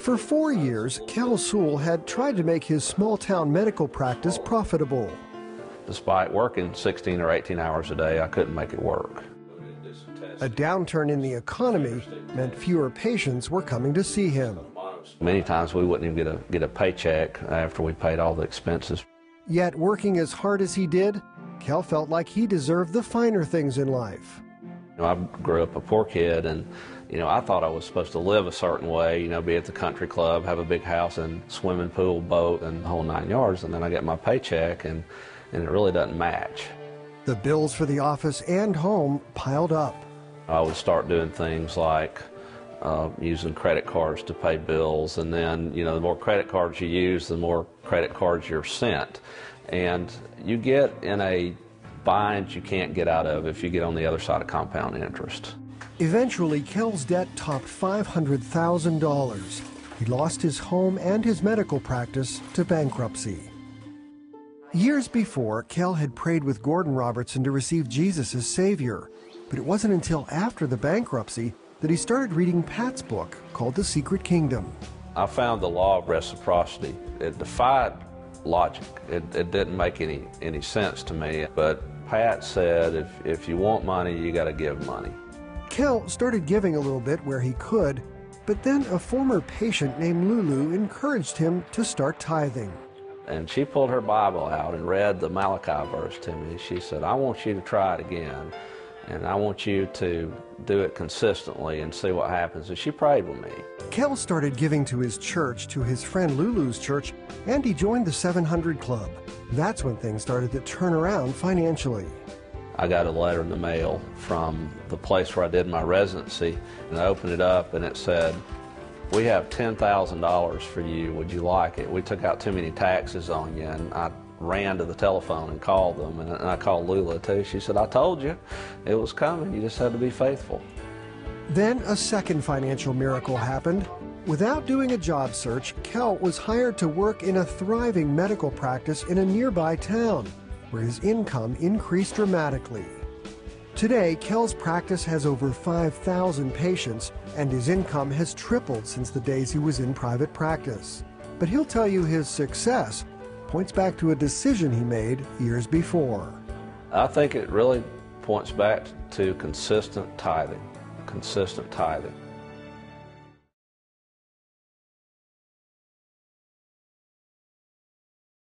For 4 years, Kel Sewell had tried to make his small-town medical practice profitable. Despite working 16 or 18 hours a day, I couldn't make it work. A downturn in the economy meant fewer patients were coming to see him. Many times we wouldn't even get a paycheck after we paid all the expenses. Yet, working as hard as he did, Kel felt like he deserved the finer things in life. I grew up a poor kid, and I thought I was supposed to live a certain way, be at the country club, have a big house and swimming pool, boat, and the whole 9 yards, and then I get my paycheck, and it really doesn't match. The bills for the office and home piled up. I would start doing things like using credit cards to pay bills, and then, the more credit cards you use, the more credit cards you're sent. And you get in a bind you can't get out of if you get on the other side of compound interest. Eventually, Kel's debt topped $500,000. He lost his home and his medical practice to bankruptcy. Years before, Kel had prayed with Gordon Robertson to receive Jesus as Savior. But it wasn't until after the bankruptcy that he started reading Pat's book called The Secret Kingdom. I found the law of reciprocity. It defied logic. It didn't make any sense to me. But Pat said, if you want money, you got to give money. Kel started giving a little bit where he could, but then a former patient named Lulu encouraged him to start tithing. And she pulled her Bible out and read the Malachi verse to me. She said, I want you to try it again, and I want you to do it consistently and see what happens. And she prayed with me. Kel started giving to his church, to his friend Lulu's church, and he joined the 700 Club. That's when things started to turn around financially. I got a letter in the mail from the place where I did my residency, and I opened it up and it said, we have $10,000 for you, would you like it? We took out too many taxes on you. And I ran to the telephone and called them, and I called Lula too. She said, I told you it was coming, you just had to be faithful. Then a second financial miracle happened. Without doing a job search, Kel was hired to work in a thriving medical practice in a nearby town, where his income increased dramatically. Today, Kel's practice has over 5,000 patients, and his income has tripled since the days he was in private practice. But he'll tell you his success points back to a decision he made years before. I think it really points back to consistent tithing. Consistent tithing.